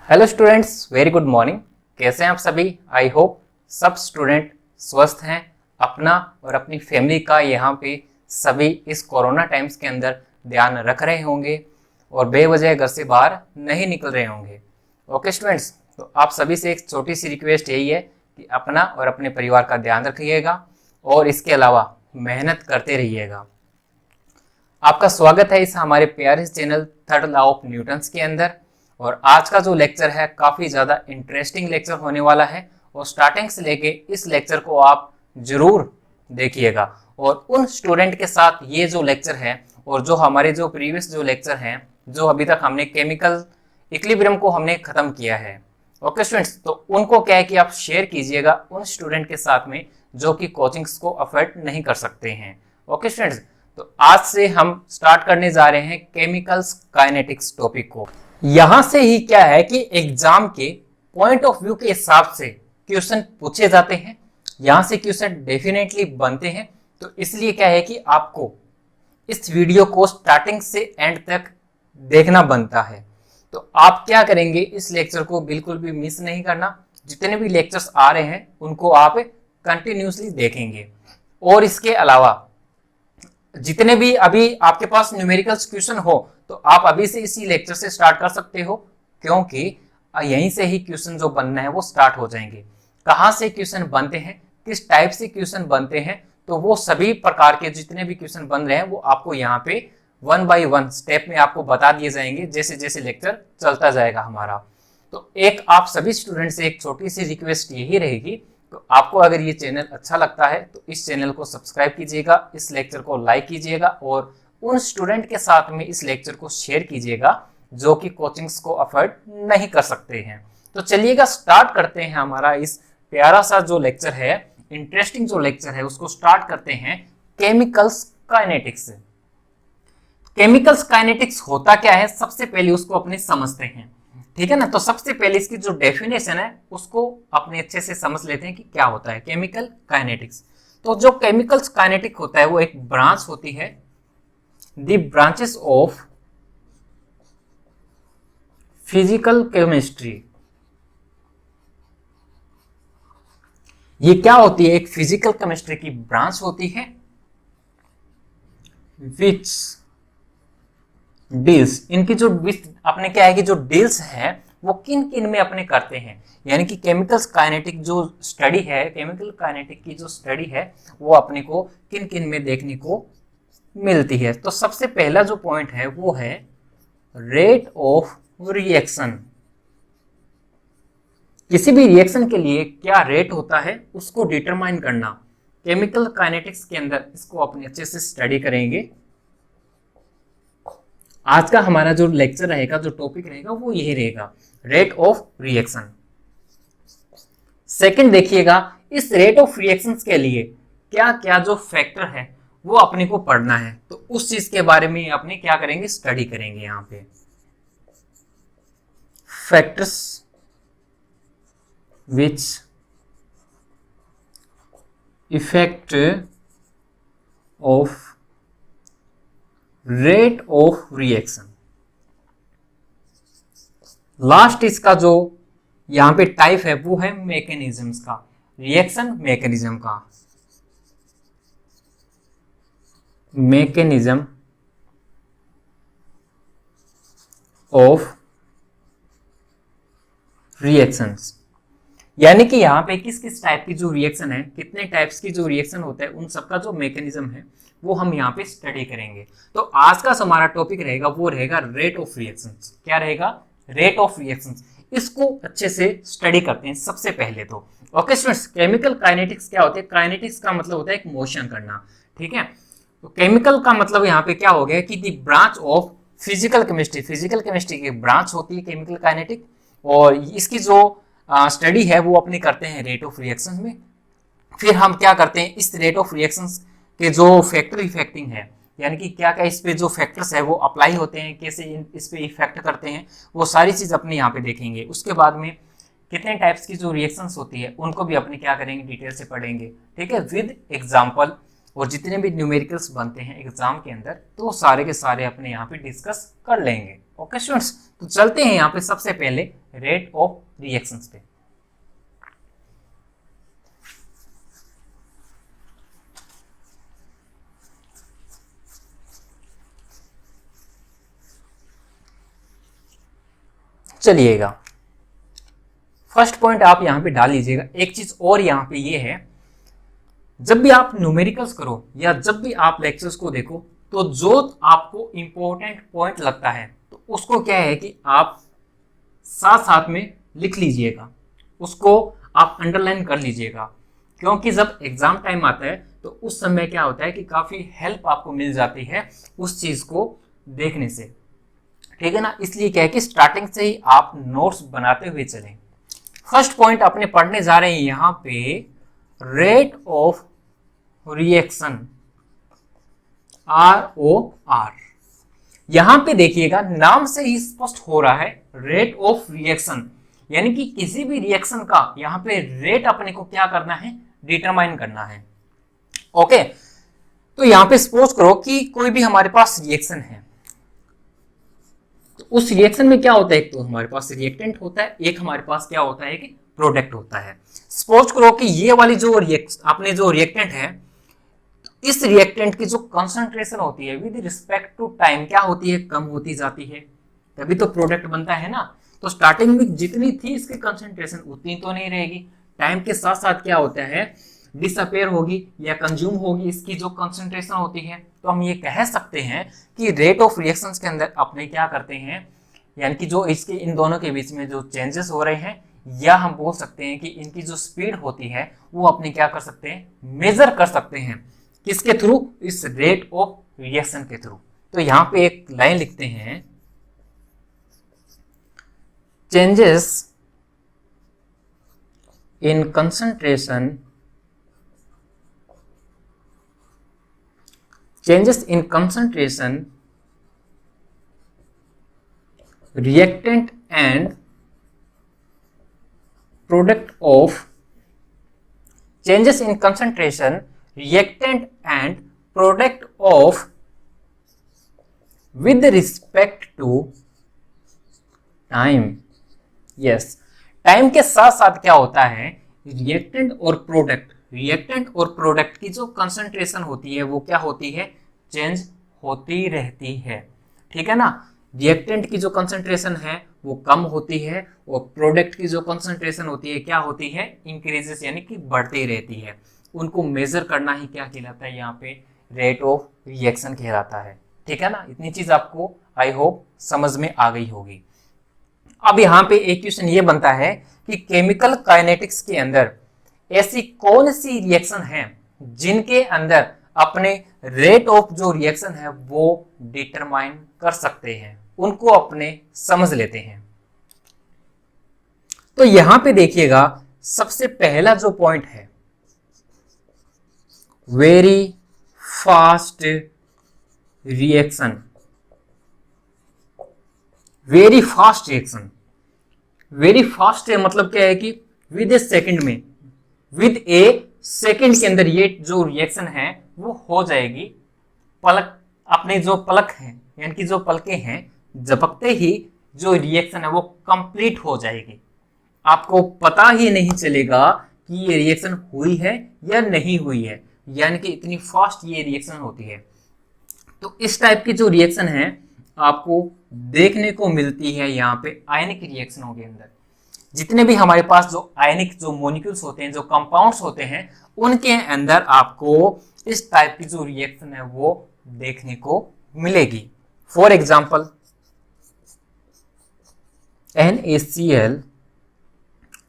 Hello students, very good morning. कैसे हैं आप सभी? आई होप सब स्टूडेंट स्वस्थ हैं, अपना और अपनी फैमिली का यहाँ पे सभी इस कोरोना टाइम्स के अंदर ध्यान रख रहे होंगे और बेवजह घर से बाहर नहीं निकल रहे होंगे। ओके स्टूडेंट्स, तो आप सभी से एक छोटी सी रिक्वेस्ट यही है कि अपना और अपने परिवार का ध्यान रखिएगा और इसके अलावा मेहनत करते रहिएगा। आपका स्वागत है इस हमारे प्यारे channel third law of Newton's के अंदर। और आज का जो लेक्चर है काफ़ी ज़्यादा इंटरेस्टिंग लेक्चर होने वाला है और स्टार्टिंग से लेके इस लेक्चर को आप जरूर देखिएगा। और उन स्टूडेंट के साथ ये जो लेक्चर है और जो हमारे जो प्रीवियस जो लेक्चर हैं, जो अभी तक हमने केमिकल इक्विलिब्रियम को हमने ख़त्म किया है, ओके स्टूडेंट्स, तो उनको क्या है कि आप शेयर कीजिएगा उन स्टूडेंट के साथ में जो कि कोचिंग्स को अफोर्ड नहीं कर सकते हैं। ओके स्टूडेंट्स, तो आज से हम स्टार्ट करने जा रहे हैं केमिकल्स काइनेटिक्स टॉपिक को। यहां से ही क्या है कि एग्जाम के पॉइंट ऑफ व्यू के हिसाब से क्वेश्चन पूछे जाते हैं, यहां से क्वेश्चन डेफिनेटली बनते हैं। तो इसलिए क्या है कि आपको इस वीडियो को स्टार्टिंग से एंड तक देखना बनता है। तो आप क्या करेंगे, इस लेक्चर को बिल्कुल भी मिस नहीं करना। जितने भी लेक्चर्स आ रहे हैं उनको आप कंटिन्यूसली देखेंगे और इसके अलावा जितने भी अभी आपके पास न्यूमेरिकल्स क्वेश्चन हो तो आप अभी से इसी लेक्चर से स्टार्ट कर सकते हो, क्योंकि यहीं से ही क्वेश्चन जो बनना है वो स्टार्ट हो जाएंगे। कहाँ से क्वेश्चन बनते हैं, किस टाइप से क्वेश्चन बनते हैं, तो वो सभी प्रकार के जितने भी क्वेश्चन बन रहे हैं वो आपको यहाँ पे 1 बाय 1 स्टेप में आपको बता दिए जाएंगे जैसे जैसे लेक्चर चलता जाएगा हमारा। तो एक आप सभी स्टूडेंट से एक छोटी सी रिक्वेस्ट यही रहेगी, तो आपको अगर ये चैनल अच्छा लगता है तो इस चैनल को सब्सक्राइब कीजिएगा, इस लेक्चर को लाइक कीजिएगा और उन स्टूडेंट के साथ में इस लेक्चर को शेयर कीजिएगा जो कि कोचिंग्स को अफोर्ड नहीं कर सकते हैं। तो चलिएगा स्टार्ट करते हैं हमारा इस प्यारा सा जो लेक्चर है, इंटरेस्टिंग जो लेक्चर है, उसको स्टार्ट करते हैं केमिकल्स काइनेटिक्स से। केमिकल्स काइनेटिक्स होता क्या है, सबसे पहले उसको अपने समझते हैं, ठीक है ना। तो सबसे पहले इसकी जो डेफिनेशन है उसको अपने अच्छे से समझ लेते हैं कि क्या होता है केमिकल काइनेटिक्स। तो जो केमिकल्स काइनेटिक होता है वो एक ब्रांच होती है, the branches of physical chemistry. ये क्या होती है, एक फिजिकल केमिस्ट्री की ब्रांच होती है विच डील्स, इनकी जो अपने क्या है कि जो डील्स है वो किन किन में अपने करते हैं, यानी कि केमिकल्स काइनेटिक जो स्टडी है, केमिकल काइनेटिक की जो स्टडी है वो अपने को किन किन में देखने को मिलती है। तो सबसे पहला जो पॉइंट है वो है रेट ऑफ रिएक्शन। किसी भी रिएक्शन के लिए क्या रेट होता है उसको डिटरमाइन करना, केमिकल काइनेटिक्स के अंदर इसको अपने अच्छे से स्टडी करेंगे। आज का हमारा जो लेक्चर रहेगा, जो टॉपिक रहेगा वो यही रहेगा, रेट ऑफ रिएक्शन। सेकंड देखिएगा, इस रेट ऑफ रिएक्शंस के लिए क्या क्या जो फैक्टर है वो अपने को पढ़ना है, तो उस चीज के बारे में अपने क्या करेंगे, स्टडी करेंगे। यहां पे factors which effect of rate of reaction. Last इसका जो यहां पे टाइप है वो है मैकेनिज्म्स का, रिएक्शन मैकेनिज्म का, मैकेनिज्म ऑफ रिएक्शंस। यानी कि यहाँ पे किस किस टाइप की जो रिएक्शन है, कितने टाइप्स की जो रिएक्शन होता है, उन सबका जो मैकेनिज्म है वो हम यहाँ पे स्टडी करेंगे। तो आज का हमारा टॉपिक रहेगा वो रहेगा रेट ऑफ रिएक्शंस। क्या रहेगा, रेट ऑफ रिएक्शंस। इसको अच्छे से स्टडी करते हैं सबसे पहले तो। ओके स्टूडेंट्स, केमिकल काइनेटिक्स क्या होते हैं, काइनेटिक्स का मतलब होता है एक मोशन करना, ठीक है। तो केमिकल का मतलब यहाँ पे क्या हो गया कि दी branch of physical chemistry, physical chemistry की ब्रांच होती है केमिकल काइनेटिक, और इसकी जो स्टडी है वो अपने करते हैं रेट ऑफ रिएक्शन में। फिर हम क्या करते हैं, इस रेट ऑफ रिएक्शंस के जो फैक्टर इफेक्टिंग है, यानी कि क्या क्या इस पे जो फैक्टर्स है वो अप्लाई होते हैं, कैसे इस पे इफेक्ट करते हैं, वो सारी चीज अपने यहाँ पे देखेंगे। उसके बाद में कितने टाइप्स की जो रिएक्शंस होती है उनको भी अपने क्या करेंगे, डिटेल से पढ़ेंगे, ठीक है, विद एग्जाम्पल। और जितने भी न्यूमेरिकल्स बनते हैं एग्जाम के अंदर तो सारे के सारे अपने यहाँ पे डिस्कस कर लेंगे। ओके स्टूडेंट्स, तो चलते हैं यहाँ पे सबसे पहले रेट ऑफ रिएक्शंस पे। चलिएगा, फर्स्ट पॉइंट आप यहां पे डाल लीजिएगा। एक चीज और यहां पे ये है, जब भी आप न्यूमेरिकल्स करो या जब भी आप लेक्चर्स को देखो तो जो आपको इंपॉर्टेंट पॉइंट लगता है तो उसको क्या है कि आप साथ साथ में लिख लीजिएगा, उसको आप अंडरलाइन कर लीजिएगा, क्योंकि जब एग्जाम टाइम आता है तो उस समय क्या होता है कि काफी हेल्प आपको मिल जाती है उस चीज को देखने से। ठीक है ना, इसलिए क्या है कि स्टार्टिंग से ही आप नोट्स बनाते हुए चलें। फर्स्ट पॉइंट अपने पढ़ने जा रहे हैं यहां पे रेट ऑफ रिएक्शन, ROR। यहां पे देखिएगा नाम से ही स्पष्ट हो रहा है रेट ऑफ रिएक्शन, यानी कि किसी भी रिएक्शन का यहां पे रेट अपने को क्या करना है, डिटरमाइन करना है। ओके, तो यहां पे सपोज करो कि कोई भी हमारे पास रिएक्शन है, तो उस रिएक्शन में क्या होता है, एक तो हमारे पास रिएक्टेंट होता है, एक हमारे पास क्या होता है कि प्रोडक्ट होता है। सपोज करो कि ये वाली जो अपने जो रिएक्टेंट है, इस रिएक्टेंट की जो कंसंट्रेशन होती है विद रिस्पेक्ट टू टाइम क्या होती है, कम होती जाती है, तभी तो प्रोडक्ट बनता है ना। तो स्टार्टिंग में जितनी थी इसकी कंसंट्रेशन उतनी तो नहीं रहेगी, टाइम के साथ साथ क्या होता है डिसअपेयर होगी या कंज्यूम होगी इसकी जो कंसंट्रेशन होती है। तो हम ये कह सकते हैं कि रेट ऑफ रिएक्शंस के अंदर अपने क्या करते हैं, यानी कि जो इसके इन दोनों के बीच में जो चेंजेस हो रहे हैं, या हम बोल सकते हैं कि इनकी जो स्पीड होती है वो अपने क्या कर सकते हैं, मेजर कर सकते हैं, किसके थ्रू, इस रेट ऑफ रिएक्शन के थ्रू। तो यहां पे एक लाइन लिखते हैं, changes in concentration, changes in concentration, reactant and product of, changes in concentration, reactant and product of with respect to time। yes, time के साथ साथ क्या होता है, रिएक्टेंट और प्रोडक्ट, रिएक्टेंट और प्रोडक्ट की जो कंसंट्रेशन होती है वो क्या होती है, चेंज होती रहती है। ठीक है ना, रिएक्टेंट की जो कंसंट्रेशन है वो कम होती है और प्रोडक्ट की जो कंसंट्रेशन होती है क्या होती है, इंक्रीजेस, यानी कि बढ़ती रहती है। उनको मेजर करना ही क्या कहलाता है, यहाँ पे रेट ऑफ रिएक्शन कहलाता है। ठीक है ना, इतनी चीज आपको आई होप समझ में आ गई होगी। अब यहाँ पे एक क्वेश्चन ये बनता है कि केमिकल काइनेटिक्स के अंदर ऐसी कौन सी रिएक्शन है जिनके अंदर अपने रेट ऑफ जो रिएक्शन है वो डिटरमाइन कर सकते हैं, उनको अपने समझ लेते हैं। तो यहां पे देखिएगा सबसे पहला जो पॉइंट है, very fast reaction, very fast reaction. Very fast है मतलब क्या है कि विद ए सेकंड में, विद ए सेकंड के अंदर ये जो रिएक्शन है वो हो जाएगी। पलक, अपने जो पलक हैं यानी कि जो पलकें हैं झपकते ही जो रिएक्शन है वो कंप्लीट हो जाएगी, आपको पता ही नहीं चलेगा कि ये रिएक्शन हुई है या नहीं हुई है, यानी कि इतनी फास्ट ये रिएक्शन होती है। तो इस टाइप की जो रिएक्शन है आपको देखने को मिलती है यहाँ पे आयनिक रिएक्शनों के अंदर। जितने भी हमारे पास जो आयनिक जो मॉलिक्यूल्स होते हैं, जो कंपाउंड्स होते हैं, उनके अंदर आपको इस टाइप की जो रिएक्शन है वो देखने को मिलेगी। फॉर एग्जाम्पल NaCl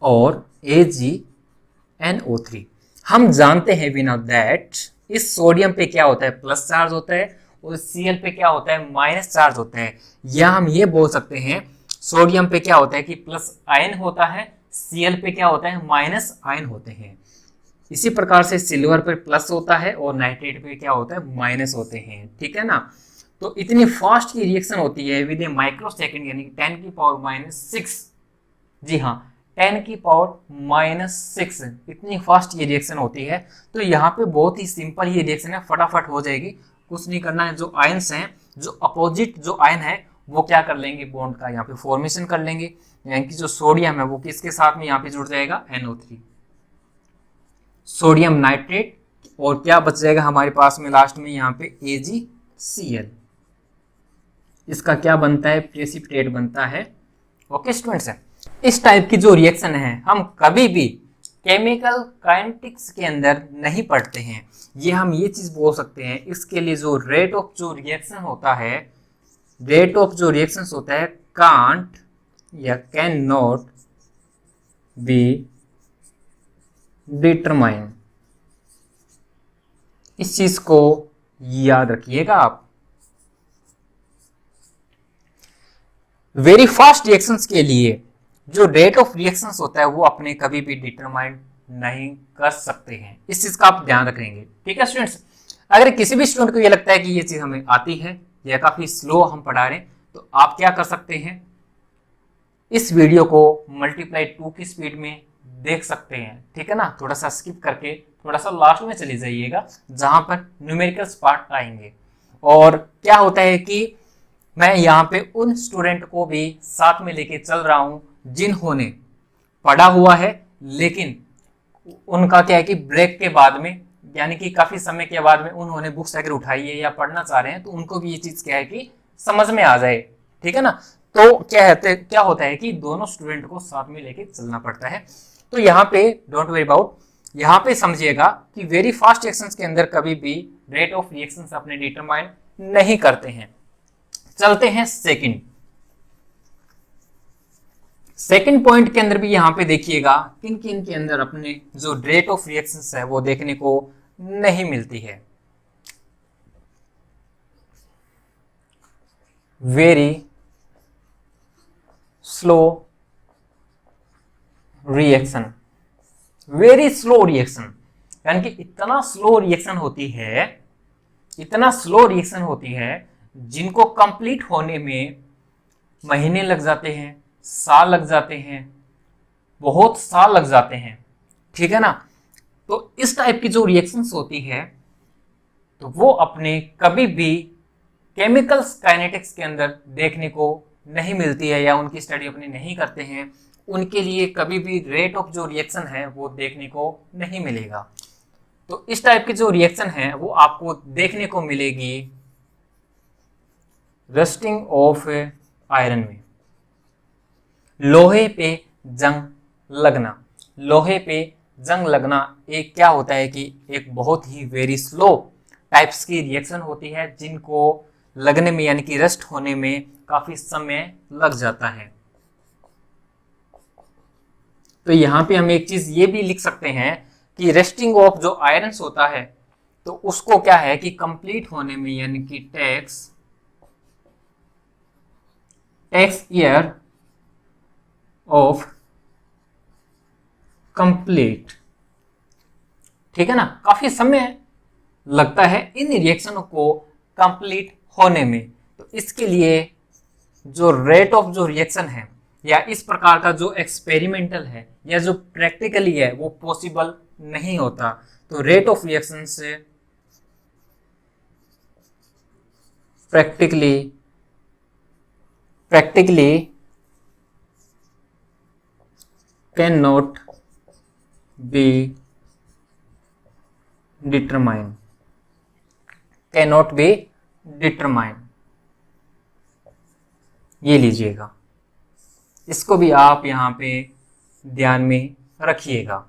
और AgNO3। हम जानते हैं बिना दैट इस सोडियम पे क्या होता है, प्लस चार्ज होता है और Cl पे क्या होता है, माइनस चार्ज होता है। या हम ये बोल सकते हैं सोडियम पे क्या होता है कि प्लस आयन होता है, Cl पे क्या होता है, माइनस आयन होते हैं। इसी प्रकार से सिल्वर पे प्लस होता है और नाइट्रेट पे क्या होता है, माइनस होते हैं। ठीक है ना, तो इतनी फास्ट की रिएक्शन होती है विद ए माइक्रो सेकेंड, यानी 10⁻⁶। जी हाँ, 10⁻⁻⁶ इतनी फास्ट ये रिएक्शन होती है। तो यहाँ पे बहुत ही सिंपल ये रिएक्शन है, फटाफट हो जाएगी, कुछ नहीं करना है। जो आयंस हैं, जो अपोजिट जो आयन है वो क्या कर लेंगे, बॉन्ड का यहाँ पे फॉर्मेशन कर लेंगे, यानी कि जो सोडियम है वो किसके साथ में यहाँ पे जुड़ जाएगा, NO3, सोडियम नाइट्रेट, और क्या बच जाएगा हमारे पास में लास्ट में यहाँ पे AgCl। इसका क्या बनता है, प्रेसिपिटेट बनता है। ओके स्टूडेंट्स, इस टाइप की जो रिएक्शन है हम कभी भी केमिकल काइनेटिक्स के अंदर नहीं पढ़ते हैं। ये हम ये चीज बोल सकते हैं, इसके लिए जो रेट ऑफ जो रिएक्शन होता है, रेट ऑफ जो रिएक्शंस होता है, कांट या कैन नॉट बी डिटरमाइन। इस चीज को याद रखिएगा आप। वेरी फास्ट रिएक्शंस के लिए जो रेट ऑफ रिएक्शंस होता है वो अपने कभी भी डिटरमाइन नहीं कर सकते हैं, इस चीज का आप ध्यान रखेंगे। ठीक है स्टूडेंट्स, अगर किसी भी स्टूडेंट को ये लगता है कि ये चीज हमें आती है या काफी स्लो हम पढ़ा रहे हैं, तो आप क्या कर सकते हैं, इस वीडियो को मल्टीप्लाई 2 की स्पीड में देख सकते हैं। ठीक है ना, थोड़ा सा स्किप करके थोड़ा सा लास्ट में चले जाइएगा जहां पर न्यूमेरिकल्स पार्ट आएंगे। और क्या होता है कि मैं यहाँ पे उन स्टूडेंट को भी साथ में लेके चल रहा हूँ जिन्होंने पढ़ा हुआ है, लेकिन उनका क्या है कि ब्रेक के बाद में, यानी कि काफी समय के बाद में उन्होंने बुक्स अगर उठाई है या पढ़ना चाह रहे हैं, तो उनको भी ये चीज क्या है कि समझ में आ जाए। ठीक है ना, तो क्या होता है कि दोनों स्टूडेंट को साथ में लेके चलना पड़ता है। तो यहाँ पे डोंट वरी अबाउट, यहाँ पे समझिएगा कि वेरी फास्ट रिएक्शंस के अंदर कभी भी रेट ऑफ रिएक्शंस अपने डिटरमाइन नहीं करते हैं। चलते हैं सेकंड पॉइंट के अंदर भी यहां पे देखिएगा किन किन के अंदर अपने जो रेट ऑफ रिएक्शंस है वो देखने को नहीं मिलती है। Very slow reaction, very slow reaction, यानी कि इतना स्लो रिएक्शन होती है, इतना स्लो रिएक्शन होती है जिनको कंप्लीट होने में महीने लग जाते हैं, साल लग जाते हैं, बहुत साल लग जाते हैं। ठीक है ना, तो इस टाइप की जो रिएक्शंस होती है तो वो अपने कभी भी केमिकल्स काइनेटिक्स के अंदर देखने को नहीं मिलती है, या उनकी स्टडी अपनी नहीं करते हैं। उनके लिए कभी भी रेट ऑफ जो रिएक्शन है वो देखने को नहीं मिलेगा। तो इस टाइप की जो रिएक्शन है वो आपको देखने को मिलेगी रस्टिंग ऑफ आयरन में, लोहे पे जंग लगना। लोहे पे जंग लगना एक क्या होता है कि एक बहुत ही वेरी स्लो टाइप्स की रिएक्शन होती है, जिनको लगने में यानी कि रस्ट होने में काफी समय लग जाता है। तो यहाँ पे हम एक चीज ये भी लिख सकते हैं कि रेस्टिंग ऑफ जो आयरन्स होता है तो उसको क्या है कि कंप्लीट होने में, यानी कि टेक्स ईयर ऑफ कंप्लीट। ठीक है ना, काफी समय लगता है इन रिएक्शनों को कंप्लीट होने में। तो इसके लिए जो रेट ऑफ जो रिएक्शन है या इस प्रकार का जो एक्सपेरिमेंटल है या जो प्रैक्टिकली है वो पॉसिबल नहीं होता। तो रेट ऑफ रिएक्शन से practically can not be determine, can not be determine. ये लीजिएगा, इसको भी आप यहाँ पे ध्यान में रखिएगा।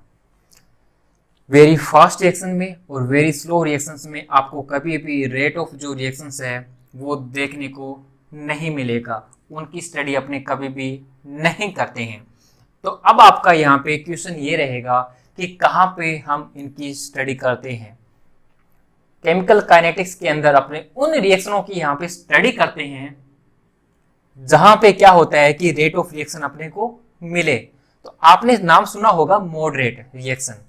वेरी फास्ट रिएक्शन में और वेरी स्लो रिएक्शंस में आपको कभी भी रेट ऑफ जो रिएक्शंस है वो देखने को नहीं मिलेगा, उनकी स्टडी अपने कभी भी नहीं करते हैं। तो अब आपका यहाँ पे क्वेश्चन ये रहेगा कि कहाँ पे हम इनकी स्टडी करते हैं। केमिकल काइनेटिक्स के अंदर अपने उन रिएक्शनों की यहाँ पे स्टडी करते हैं जहां पे क्या होता है कि रेट ऑफ रिएक्शन अपने को मिले। तो आपने नाम सुना होगा मॉडरेट रिएक्शन।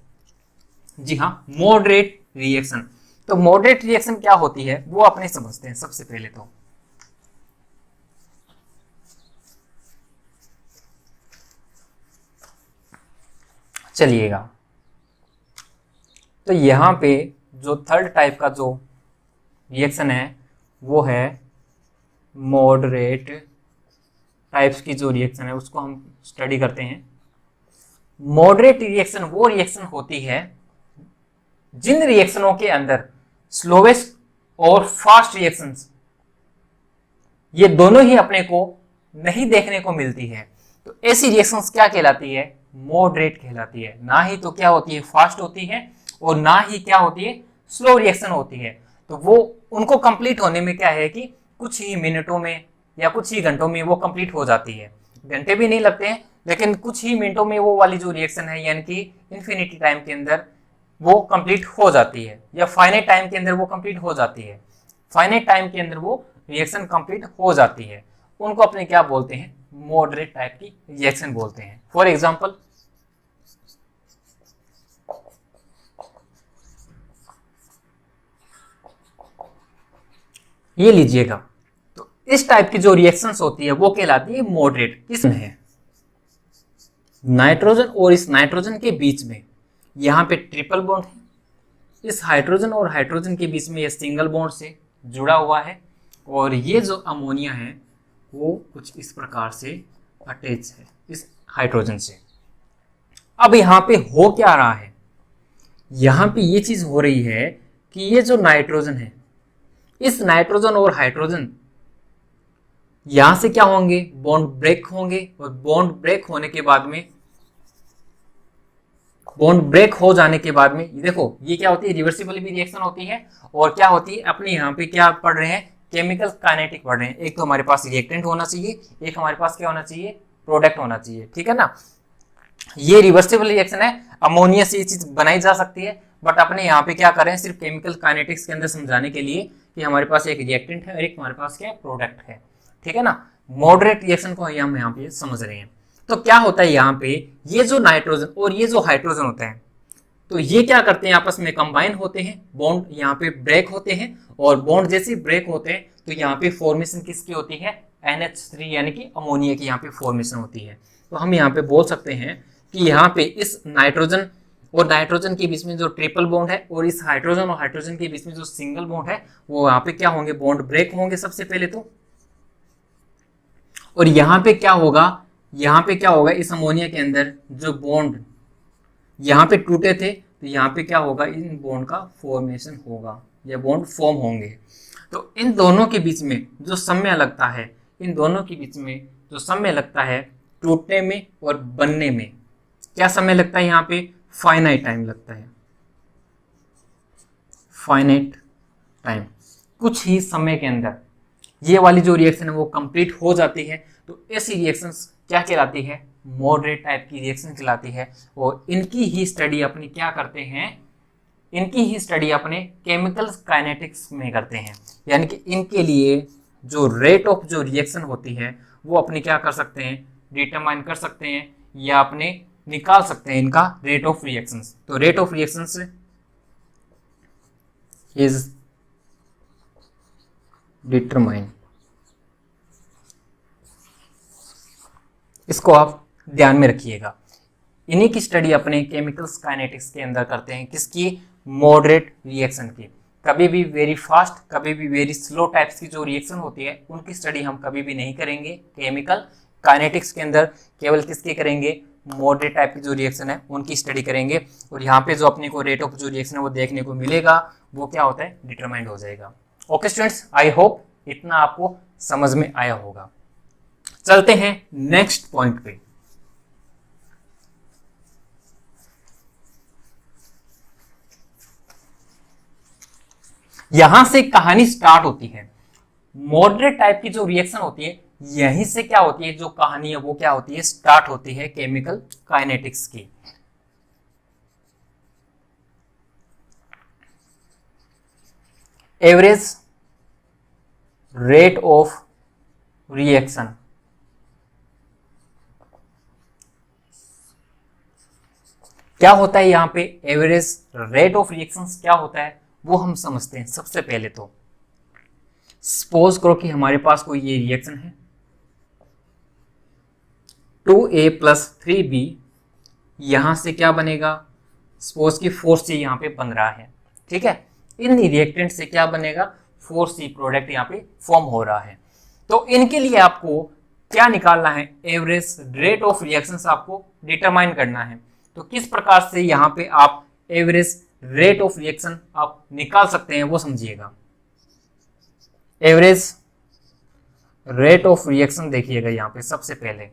जी हाँ, मॉडरेट रिएक्शन। तो मॉडरेट रिएक्शन क्या होती है वो अपने समझते हैं। सबसे पहले तो चलिएगा, तो यहाँ पे जो थर्ड टाइप का जो रिएक्शन है वो है मॉडरेट टाइप्स की जो रिएक्शन है उसको हम स्टडी करते हैं। मॉडरेट रिएक्शन वो रिएक्शन होती है जिन रिएक्शनों के अंदर स्लोवेस्ट और फास्ट रिएक्शंस ये दोनों ही अपने को नहीं देखने को मिलती है, तो ऐसी रिएक्शंस क्या कहलाती है, मॉडरेट कहलाती है। ना ही तो क्या होती है फास्ट होती है और ना ही क्या होती है स्लो रिएक्शन होती है। तो वो उनको कंप्लीट होने में क्या है कि कुछ ही मिनटों में या कुछ ही घंटों में वो कंप्लीट हो जाती है। घंटे भी नहीं लगते हैं, लेकिन कुछ ही मिनटों में वो वाली जो रिएक्शन है यानी कि इन्फिनिटी टाइम के अंदर वो कंप्लीट हो जाती है, या फाइनाइट टाइम के अंदर वो कंप्लीट हो जाती है। फाइनाइट टाइम के अंदर वो रिएक्शन कंप्लीट हो जाती है, उनको अपने क्या बोलते हैं, मॉडरेट टाइप की रिएक्शन बोलते हैं। फॉर एग्जांपल ये लीजिएगा, तो इस टाइप की जो रिएक्शंस होती है वो कहलाती है मॉडरेट। किसमें है, नाइट्रोजन और इस नाइट्रोजन के बीच में यहाँ पे ट्रिपल बॉन्ड है, इस हाइड्रोजन और हाइड्रोजन के बीच में ये सिंगल बॉन्ड से जुड़ा हुआ है, और ये जो अमोनिया है वो कुछ इस प्रकार से अटैच है इस हाइड्रोजन से। अब यहाँ पे हो क्या रहा है, यहाँ पे ये चीज हो रही है कि ये जो नाइट्रोजन है, इस नाइट्रोजन और हाइड्रोजन यहां से क्या होंगे, बॉन्ड ब्रेक होंगे, और बॉन्ड ब्रेक होने के बाद में, बॉन्ड ब्रेक हो जाने के बाद में देखो ये क्या होती है, रिवर्सिबल भी रिएक्शन होती है, और क्या होती है अपने यहाँ पे क्या पढ़ रहे हैं, केमिकल काइनेटिक पढ़ रहे हैं। एक तो हमारे पास रिएक्टेंट होना चाहिए, एक हमारे पास क्या होना चाहिए, प्रोडक्ट होना चाहिए, ठीक है ना। ये रिवर्सिबल रिएक्शन है, अमोनिया से ये चीज बनाई जा सकती है, बट अपने यहाँ पे क्या करें, सिर्फ केमिकल काइनेटिक्स के अंदर समझाने के लिए कि हमारे पास एक रिएक्टेंट है और एक हमारे पास क्या प्रोडक्ट है, ठीक है ना। मॉडरेट रिएक्शन को हम यहाँ पे समझ रहे हैं। तो क्या होता है यहाँ पे, ये जो नाइट्रोजन और ये जो हाइड्रोजन होता है, तो ये क्या करते हैं, आपस में कंबाइन होते हैं, बॉन्ड यहाँ पे ब्रेक होते हैं, और बॉन्ड जैसे ब्रेक होते हैं तो यहाँ पे फॉर्मेशन किसकी होती है, NH3 यानी कि अमोनिया की यहाँ पे फॉर्मेशन होती है। तो हम यहाँ पे बोल सकते हैं कि यहाँ पे इस नाइट्रोजन और नाइट्रोजन के बीच में जो ट्रिपल बॉन्ड है, और इस हाइड्रोजन और हाइड्रोजन के बीच में जो सिंगल बॉन्ड है, वो यहाँ पे क्या होंगे, बॉन्ड ब्रेक होंगे सबसे पहले तो। और यहाँ पे क्या होगा, यहाँ पे क्या होगा, इस अमोनिया के अंदर जो बॉन्ड यहाँ पे टूटे थे, तो यहाँ पे क्या होगा, इन बॉन्ड का फॉर्मेशन होगा, ये बॉन्ड फॉर्म होंगे। तो इन दोनों के बीच में जो समय लगता है, इन दोनों के बीच में जो समय लगता है टूटने में और बनने में, क्या समय लगता है, यहाँ पे फाइनाइट टाइम लगता है, फाइनाइट टाइम। कुछ ही समय के अंदर ये वाली जो रिएक्शन है वो कंप्लीट हो जाती है। तो ऐसी रिएक्शंस क्या कहलाती है, मॉडरेट टाइप की रिएक्शन कहलाती है। और इनकी ही स्टडी अपनी क्या करते हैं, इनकी ही स्टडी अपने केमिकल काइनेटिक्स में करते हैं। यानी कि इनके लिए जो रेट ऑफ जो रिएक्शन होती है वो अपने क्या कर सकते हैं, डिटरमाइन कर सकते हैं, या अपने निकाल सकते हैं इनका रेट ऑफ रिएक्शंस। तो rate of reactions is determine, इसको आप ध्यान में रखिएगा। इन्हीं की स्टडी अपने केमिकल्स काइनेटिक्स के अंदर करते हैं, किसकी, मॉडरेट रिएक्शन की। कभी भी वेरी फास्ट, कभी भी वेरी स्लो टाइप्स की जो रिएक्शन होती है उनकी स्टडी हम कभी भी नहीं करेंगे केमिकल काइनेटिक्स के अंदर। केवल किसकी करेंगे, मॉडरेट टाइप की जो रिएक्शन है उनकी स्टडी करेंगे। और यहाँ पे जो अपने को रेट ऑफ जो रिएक्शन है वो देखने को मिलेगा, वो क्या होता है, डिटरमाइंड हो जाएगा। ओके स्टूडेंट्स, आई होप इतना आपको समझ में आया होगा। चलते हैं नेक्स्ट पॉइंट पे। यहां से कहानी स्टार्ट होती है। मॉडरेट टाइप की जो रिएक्शन होती है, यहीं से क्या होती है, जो कहानी है वो क्या होती है, स्टार्ट होती है केमिकल काइनेटिक्स की। एवरेज रेट ऑफ रिएक्शन, क्या होता है यहां पे, एवरेज रेट ऑफ रिएक्शंस क्या होता है वो हम समझते हैं। सबसे पहले तो सपोज करो कि हमारे पास कोई ये रिएक्शन है, 2A + 3B, यहां से क्या बनेगा, सपोज कि 4C यहाँ पे बन रहा है, ठीक है। इन रिएक्टेंट से क्या बनेगा, 4C प्रोडक्ट यहाँ पे फॉर्म हो रहा है। तो इनके लिए आपको क्या निकालना है, एवरेज रेट ऑफ रिएक्शंस आपको डिटरमाइन करना है। तो किस प्रकार से यहाँ पे आप एवरेज रेट ऑफ रिएक्शन आप निकाल सकते हैं वो समझिएगा। एवरेज रेट ऑफ रिएक्शन देखिएगा यहाँ पे सबसे पहले,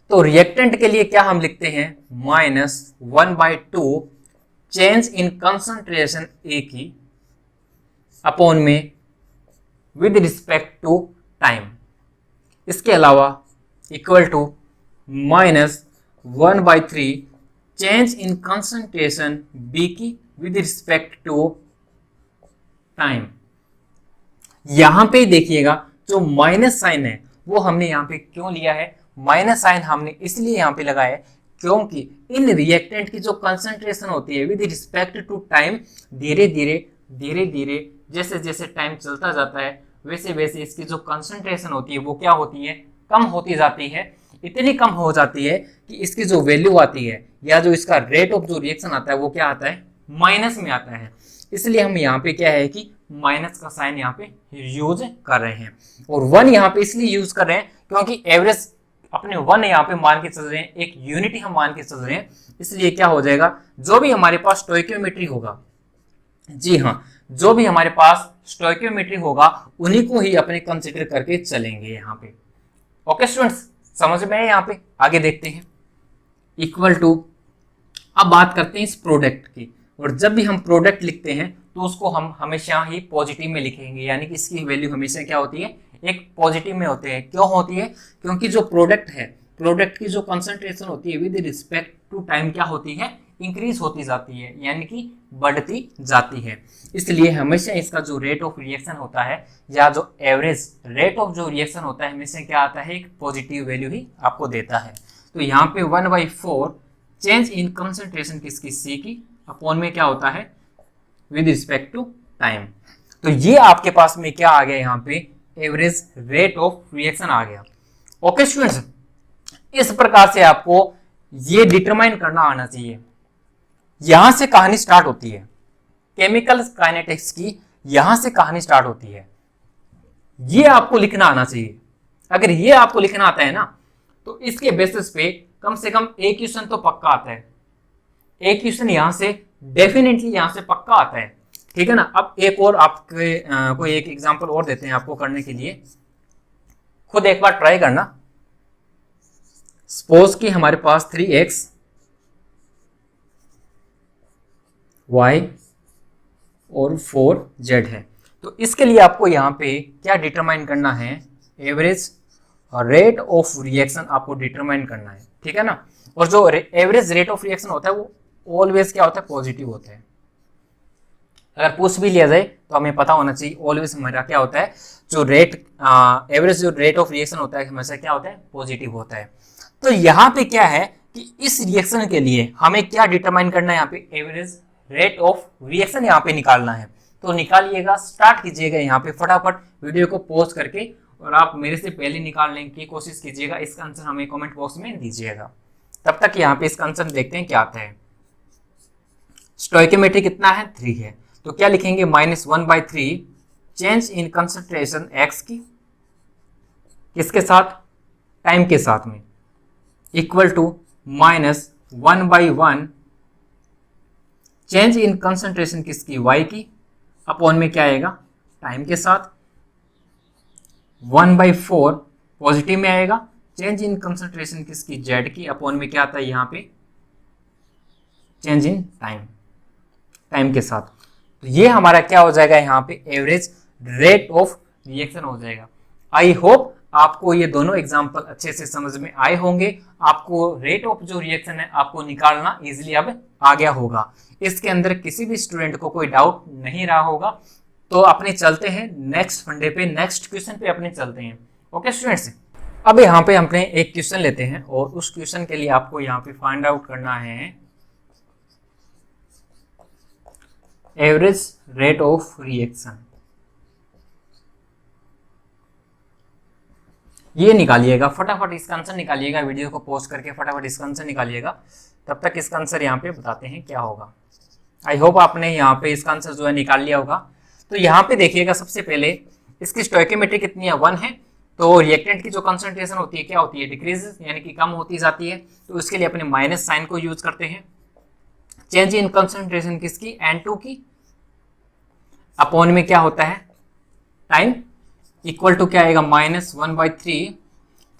तो रिएक्टेंट के लिए क्या हम लिखते हैं, -1/2 चेंज इन कंसंट्रेशन ए की अपॉन में विद रिस्पेक्ट टू टाइम। इसके अलावा equal to -1/3 change in concentration B की विद रिस्पेक्ट टू टाइम। यहां पे देखिएगा जो माइनस साइन है वो हमने यहाँ पे क्यों लिया है, माइनस साइन हमने इसलिए यहाँ पे लगाया है क्योंकि इन रिएक्टेंट की जो कंसंट्रेशन होती है विद रिस्पेक्ट टू टाइम धीरे धीरे जैसे जैसे टाइम चलता जाता है वैसे वैसे इसकी जो कंसंट्रेशन होती है वो क्या होती है, कम होती जाती है। इतनी कम हो जाती है कि इसकी जो वैल्यू आती है या जो इसका रेट ऑफ जो रिएक्शन आता है वो क्या आता है, माइनस में आता है। इसलिए हम यहाँ पे क्या है कि माइनस का साइन यहाँ पे यूज कर रहे हैं। और 1 यहाँ पे इसलिए यूज कर रहे हैं क्योंकि एवरेज अपने 1 यहाँ पे मान के चल रहे हैं, एक यूनिट हम मान के चल रहे हैं। इसलिए क्या हो जाएगा, जो भी हमारे पास स्टोइकियोमेट्री होगा, जी हाँ, जो भी हमारे पास स्टोइकियोमेट्री होगा उन्हीं को ही अपने कंसिडर करके चलेंगे यहाँ पे। ओके स्टूडेंट्स, समझ में है। यहाँ पे आगे देखते हैं, इक्वल टू, अब बात करते हैं इस प्रोडक्ट की। और जब भी हम प्रोडक्ट लिखते हैं तो उसको हम हमेशा ही पॉजिटिव में लिखेंगे, यानी कि इसकी वैल्यू हमेशा क्या होती है, एक पॉजिटिव में होते हैं। क्यों होती है, क्योंकि जो प्रोडक्ट है, प्रोडक्ट की जो कंसंट्रेशन होती है विद रिस्पेक्ट टू टाइम क्या होती है, इंक्रीज होती जाती है, यानी कि बढ़ती जाती है। इसलिए हमेशा इसका जो रेट ऑफ रिएक्शन होता है या जो एवरेज रेट ऑफ जो रिएक्शन होता है हमेशा क्या आता है, एक पॉजिटिव वैल्यू ही आपको देता है। तो यहाँ पे 1/4 चेंज इन कंसंट्रेशन किसकी, सी की, अपॉन में क्या होता है, विद रिस्पेक्ट टू टाइम। तो ये आपके पास में क्या आ गया, यहाँ पे एवरेज रेट ऑफ रिएक्शन आ गया। ओके स्टूडेंट्स, इस प्रकार से आपको ये डिटरमाइन करना आना चाहिए। यहां से कहानी स्टार्ट होती है, केमिकल काइनेटिक्स की यहां से कहानी स्टार्ट होती है। ये आपको लिखना आना चाहिए। अगर ये आपको लिखना आता है ना तो इसके बेसिस पे कम से कम एक क्वेश्चन तो पक्का आता है, एक क्वेश्चन यहां से डेफिनेटली यहां से पक्का आता है, ठीक है ना। अब एक और आपके कोई एक एग्जांपल और देते हैं आपको करने के लिए, खुद एक बार ट्राई करना। सपोज कि हमारे पास 3x y और 4z है। तो इसके लिए आपको यहाँ पे क्या डिटरमाइन करना है, एवरेज रेट ऑफ रिएक्शन आपको डिटरमाइन करना है, ठीक है ना। और जो एवरेज रेट ऑफ रिएक्शन होता है वो ऑलवेज क्या होता है, पॉजिटिव होता है। अगर पूछ भी लिया जाए तो हमें पता होना चाहिए ऑलवेज हमारा क्या होता है, जो रेट एवरेज जो रेट ऑफ रिएक्शन होता है हमेशा क्या होता है, पॉजिटिव होता है। तो यहाँ पे क्या है कि इस रिएक्शन के लिए हमें क्या डिटरमाइन करना है, यहाँ पे एवरेज रेट ऑफ रिएक्शन यहाँ पे निकालना है। तो निकालिएगा, स्टार्ट कीजिएगा यहाँ पे फटाफट वीडियो को पॉज करके, और आप मेरे से पहले निकालने की कोशिश कीजिएगा। इसका आंसर हमें कमेंट बॉक्स में दीजिएगा। तब तक यहाँ पे इसका आंसर देखते हैं क्या आता है। स्टोइकियोमेट्री कितना है, 3 है। तो क्या लिखेंगे, -1/3 चेंज इन कंसंट्रेशन x की, किसके साथ, टाइम के साथ में, equal to -1/1 change in concentration किसकी, y की, अपॉन में क्या आएगा, टाइम के साथ, 1/4 पॉजिटिव में आएगा, चेंज इन कंसंट्रेशन किसकी, z की, अपॉन में क्या आता है यहाँ पे, चेंज इन टाइम, टाइम के साथ। तो ये हमारा क्या हो जाएगा, यहाँ पे एवरेज रेट ऑफ रिएक्शन हो जाएगा। आई होप आपको ये दोनों एग्जांपल अच्छे से समझ में आए होंगे। आपको रेट ऑफ जो रिएक्शन है आपको निकालना इजीली अब आ गया होगा। इसके अंदर किसी भी स्टूडेंट को कोई डाउट नहीं रहा होगा। तो अपने चलते हैं नेक्स्ट फंडे पे, नेक्स्ट क्वेश्चन पे अपने चलते हैं। ओके स्टूडेंट्स, अब यहाँ पे हमने एक क्वेश्चन लेते हैं और उस क्वेश्चन के लिए आपको यहाँ पे फाइंड आउट करना है एवरेज रेट ऑफ रिएक्शन। ये निकालिएगा, फटाफट इसका आंसर निकालिएगा, वीडियो को पॉज करके फटाफट इसका आंसर निकालिएगा। तब तक इसका आंसर यहाँ पे बताते हैं क्या होगा। आई होप आपने यहाँ पे इसका आंसर जो है निकाल लिया होगा। तो यहाँ पे देखिएगा, सबसे पहले इसकी स्टोइकियोमेट्री कितनी है, 1 है। तो रिएक्टेंट की जो कंसंट्रेशन होती है क्या होती है, डिक्रीज, यानी कि कम होती जाती है। तो इसके लिए अपने माइनस साइन को यूज करते हैं। चेंज इन कंसंट्रेशन किसकी, N2 की, अपॉन में क्या होता है, टाइम, इक्वल टू क्या आएगा, -1/3।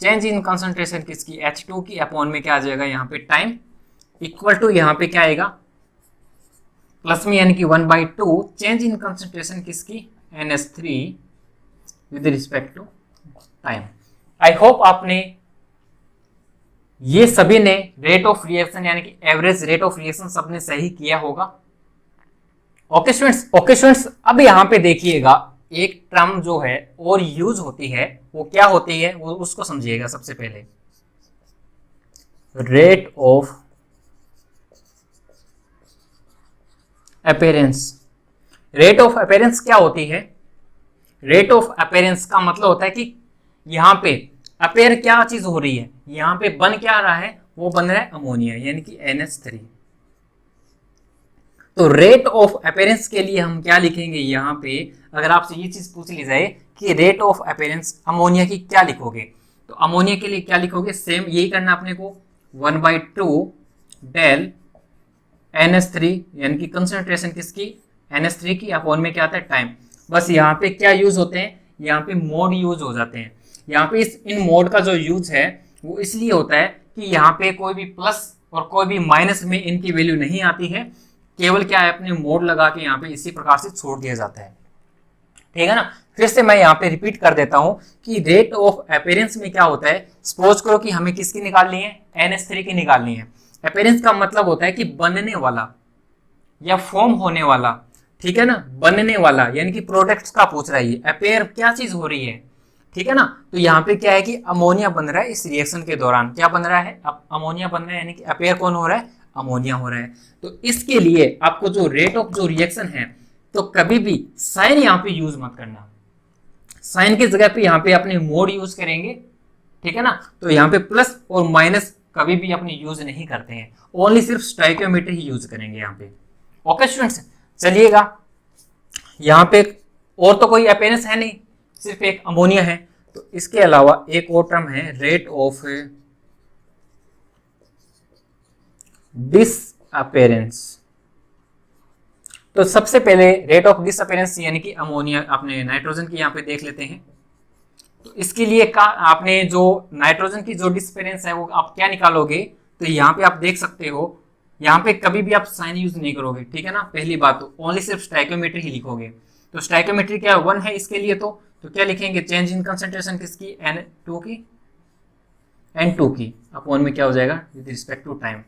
चेंज इन कंसंट्रेशन किसकी, H2 की, अपॉन में क्या आ जाएगा यहाँ पे टाइम, इक्वल टू यहाँ पे क्या आएगा, प्लस में यानी कि 1/2। चेंज इन कंसंट्रेशन किसकी, NH3 with respect to time. I hope आपने ये सभी ने रेट ऑफ रिएक्शन यानी कि एवरेज रेट ऑफ रिएक्शन सबने सही किया होगा। ओके स्टूडेंट्स, अब यहां पे देखिएगा एक टर्म जो है और यूज होती है, वो क्या होती है, वो उसको समझिएगा। सबसे पहले rate of appearance. Rate of appearance क्या होती है, रेट ऑफ अपीयरेंस का मतलब होता है कि यहाँ पे अपेयर क्या चीज हो रही है, यहाँ पे बन क्या रहा है, वो बन रहा है अमोनिया यानी कि NH3। तो रेट ऑफ अपीयरेंस के लिए हम क्या लिखेंगे यहाँ पे, अगर आपसे ये चीज पूछ ली जाए कि रेट ऑफ अपीयरेंस अमोनिया की क्या लिखोगे, तो अमोनिया के लिए क्या लिखोगे, सेम यही करना अपने को, 1/2 डेल NH3 यानी कि कंसंट्रेशन किसकी, NH3 की, अपॉन में क्या आता है, टाइम। बस यहाँ पे क्या यूज होते हैं, यहाँ पे मोड यूज हो जाते हैं। यहाँ पे इन मोड का जो यूज है वो इसलिए होता है कि यहाँ पे कोई भी प्लस और कोई भी माइनस में इनकी वैल्यू नहीं आती है, केवल क्या है, अपने मोड लगा के यहाँ पे इसी प्रकार से छोड़ दिया जाता है। ठीक है ना। फिर से मैं यहाँ पे रिपीट कर देता हूँ कि रेट ऑफ अपीयरेंस में क्या होता है, सपोज करो कि हमें किसकी निकालनी है, NH3 की निकालनी है। अपीयरेंस का मतलब होता है कि बनने वाला या फॉर्म होने वाला, ठीक है ना, बनने वाला यानी कि प्रोडक्ट्स का पूछ रहा है, अपेयर क्या चीज हो रही है, ठीक है ना। तो यहाँ पे क्या है कि अमोनिया बन रहा है, इस रिएक्शन के दौरान क्या बन रहा है, अमोनिया बन रहा है, यानी कि अपेयर कौन हो रहा है, अमोनिया हो रहा है। तो इसके लिए आपको जो रेट ऑफ जो रिएक्शन है, तो कभी भी साइन यहाँ पे यूज मत करना, साइन की जगह पे यहाँ पे अपने मोड यूज करेंगे, ठीक है ना। तो यहाँ पे प्लस और माइनस कभी भी अपने यूज नहीं करते हैं, ओनली सिर्फ स्टोइकियोमेट्री ही यूज करेंगे यहाँ पे। ओके स्टूडेंट्स, चलिएगा यहाँ पे और तो कोई अपीयरेंस है नहीं, सिर्फ एक अमोनिया है। तो इसके अलावा एक और टर्म है रेट ऑफ डिसअपीयरेंस। तो सबसे पहले रेट ऑफ डिसअपीयरेंस यानी कि अमोनिया, अपने नाइट्रोजन की यहाँ पे देख लेते हैं। तो इसके लिए का आपने जो नाइट्रोजन की जो डिसअपीयरेंस है वो आप क्या निकालोगे, तो यहाँ पे आप देख सकते हो, यहाँ पे कभी भी आप साइन यूज नहीं करोगे, ठीक है ना। पहली बात तो ओनली सिर्फ स्टोइकियोमेट्री ही लिखोगे। तो स्टोइकियोमेट्री क्या 1 है इसके लिए, तो क्या लिखेंगे, चेंज इन कंसंट्रेशन किसकी, N2 की, अपॉन में क्या हो जाएगा, विद रिस्पेक्ट टू टाइम।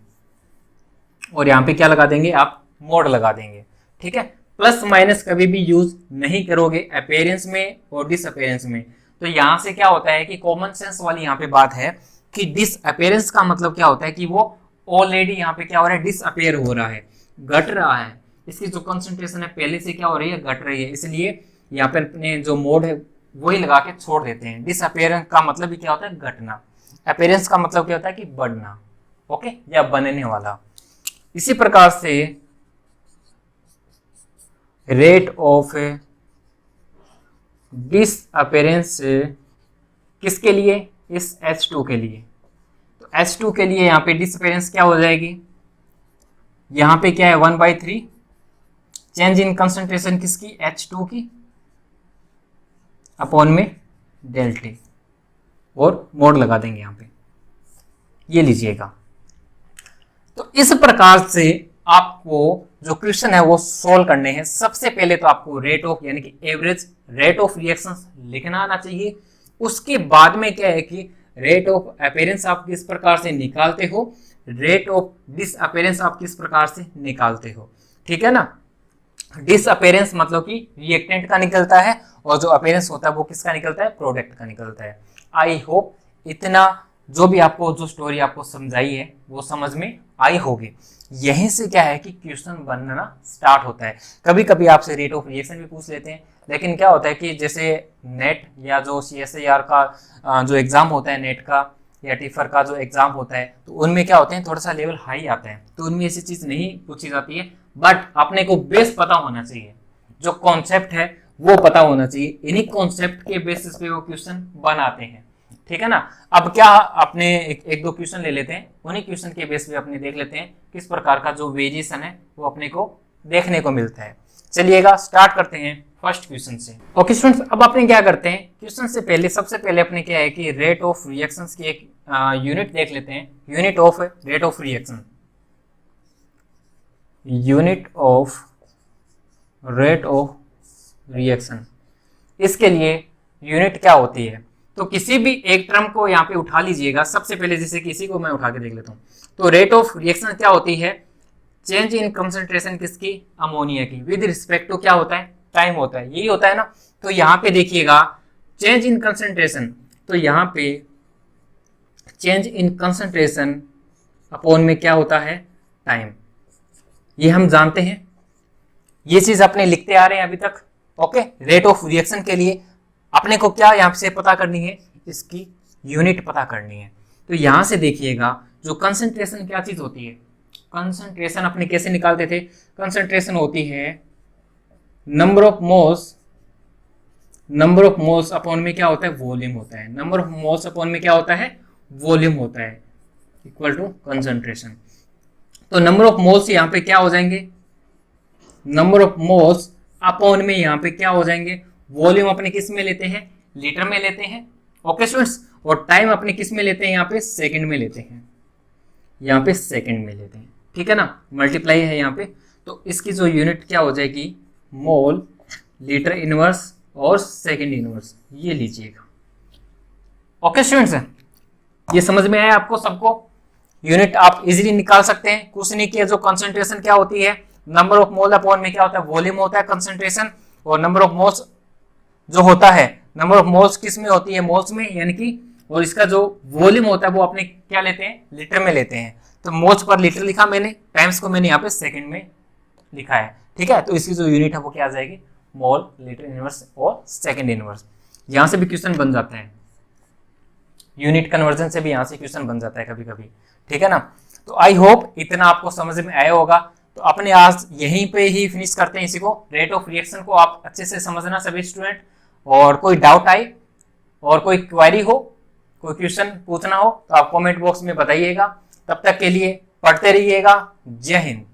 और यहाँ पे क्या लगा देंगे आप, मोड लगा देंगे, ठीक है। प्लस माइनस कभी भी यूज नहीं करोगे अपीयरेंस में और डिसअपीयरेंस में। तो यहाँ से क्या होता है कि कॉमन सेंस वाली यहाँ पे बात है कि डिसअपीयरेंस का मतलब क्या होता है कि वो ऑलरेडी यहाँ पे क्या हो रहा है, डिसअपीयर हो रहा है, घट रहा है, इसकी जो कंसंट्रेशन है पहले से क्या हो रही है, घट रही है, इसलिए यहाँ पे अपने जो मोड है वही लगा के छोड़ देते हैं। डिसअपीयरेंस का मतलब भी क्या होता है, घटना। अपीयरेंस का मतलब क्या होता है कि बढ़ना, ओके, या बनने वाला। इसी प्रकार से रेट ऑफ डिसअपीयरेंस किसके लिए, इस H2 के लिए। तो H2 के लिए यहाँ पे डिसअपीयरेंस क्या हो जाएगी, यहाँ पे क्या है 1/3, चेंज इन कंसंट्रेशन किसकी, H2 की, अपॉन में डेल्टा, और मोड लगा देंगे यहाँ पे, ये लीजिएगा। तो इस प्रकार से आपको जो क्वेश्चन है वो सोल्व करने हैं। सबसे पहले तो आपको रेट ऑफ यानी कि एवरेज रेट ऑफ रिएक्शंस लिखना आना चाहिए। उसके बाद में क्या है कि रेट ऑफ अपीयरेंस आप किस प्रकार से निकालते हो, रेट ऑफ डिसअपीयरेंस आप किस प्रकार से निकालते हो, ठीक है ना। डिसअपीयरेंस मतलब कि रिएक्टेंट का निकलता है, और जो अपीयरेंस होता है वो किसका निकलता है, प्रोडक्ट का निकलता है। आई होप इतना जो भी आपको जो स्टोरी आपको समझाई है वो समझ में आई होगी। यहीं से क्या है कि क्वेश्चन बनना स्टार्ट होता है। कभी कभी आपसे रेट ऑफ रिएक्शन भी पूछ लेते हैं, लेकिन क्या होता है कि जैसे नेट या जो CSIR का जो एग्जाम होता है, नेट का या टीफर का जो एग्जाम होता है, तो उनमें क्या होते हैं, थोड़ा सा लेवल हाई आता है, तो उनमें ऐसी चीज नहीं पूछी जाती है। बट अपने को बेस पता होना चाहिए, जो कॉन्सेप्ट है वो पता होना चाहिए, इन्हीं कॉन्सेप्ट के बेसिस पे वो क्वेश्चन बनाते हैं, ठीक है ना। अब क्या अपने एक दो क्वेश्चन ले लेते हैं, उन्हीं क्वेश्चन के बेस पे अपने देख लेते हैं किस प्रकार का जो वेरिएशन है वो अपने को देखने को मिलता है। चलिएगा स्टार्ट करते हैं फर्स्ट क्वेश्चन से। ओके स्टूडेंट्स, अब अपने क्या करते हैं, क्वेश्चन से पहले सबसे पहले अपने क्या है कि रेट ऑफ रिएक्शंस की एक यूनिट देख लेते हैं। Unit of rate of reaction, unit of rate of reaction, इसके लिए यूनिट क्या होती है। तो किसी भी एक टर्म को यहाँ पे उठा लीजिएगा। सबसे पहले जैसे किसी को मैं उठा के देख लेता हूँ, तो रेट ऑफ रिएक्शन क्या होती है, चेंज इन कंसंट्रेशन किसकी, अमोनिया की, विद रिस्पेक्ट टू क्या होता है, टाइम होता है, यही होता है ना। तो यहाँ पे देखिएगा चेंज इन कंसंट्रेशन, तो यहाँ पे चेंज इन कंसंट्रेशन अपॉन में क्या होता है, टाइम, ये हम जानते हैं, ये चीज अपने लिखते आ रहे हैं अभी तक। ओके, रेट ऑफ रिएक्शन के लिए अपने को क्या यहाँ से पता करनी है, इसकी यूनिट पता करनी है। तो यहां से देखिएगा जो कंसंट्रेशन क्या चीज होती है, कंसंट्रेशन अपने कैसे निकालते थे, कंसंट्रेशन होती है नंबर ऑफ मोल्स अपॉन में क्या होता है, वॉल्यूम होता है, नंबर ऑफ मोल्स अपॉन में क्या होता है, वॉल्यूम होता है, इक्वल टू कंसंट्रेशन। तो नंबर ऑफ मोल्स यहाँ पे क्या हो जाएंगे, नंबर ऑफ मोल्स अपॉन में यहाँ पे क्या हो जाएंगे, वॉल्यूम अपने किस में लेते हैं, लीटर में लेते हैं। ओके स्टूडेंट्स, और टाइम अपने किस में लेते हैं, यहाँ पे सेकंड में लेते हैं, यहाँ पे सेकंड में लेते हैं, ठीक है ना, मल्टीप्लाई है यहाँ पे। तो इसकी जो यूनिट क्या हो जाएगी, मोल, लीटर इनवर्स और सेकंड इनवर्स, ये लीजिएगा। ओके स्टूडेंट्स, ये समझ में आया आपको सबको, यूनिट आप इजीली निकाल सकते हैं, कुछ नहीं किया। जो कंसंट्रेशन क्या होती है, नंबर ऑफ मोल अपॉन में क्या होता है, वॉल्यूम होता है कंसंट्रेशन, और नंबर ऑफ मोल्स जो होता है, नंबर ऑफ मोल्स किस में होती है, मोल्स में, यानी कि, और इसका जो वॉल्यूम होता है वो अपने क्या लेते हैं, लीटर में लेते हैं। तो मोल्स पर लीटर लिखा मैंने, टाइम्स को मैंने यहाँ पे सेकंड में लिखा है, ठीक है। तो इसकी जो यूनिट है वो क्या आ जाएगी, मोल, लीटर इनवर्स और सेकंड इनवर्स। यहाँ से भी क्वेश्चन बन जाते हैं, यूनिट कन्वर्जन से भी यहाँ से क्वेश्चन बन जाता है कभी कभी, ठीक है ना। तो आई होप इतना आपको समझ में आया होगा। तो अपने आज यहीं पे ही फिनिश करते हैं इसी को, रेट ऑफ रिएक्शन को आप अच्छे से समझना सभी स्टूडेंट। और कोई डाउट आए और कोई क्वेरी हो, कोई क्वेश्चन पूछना हो, तो आप कमेंट बॉक्स में बताइएगा। तब तक के लिए पढ़ते रहिएगा। जय हिंद।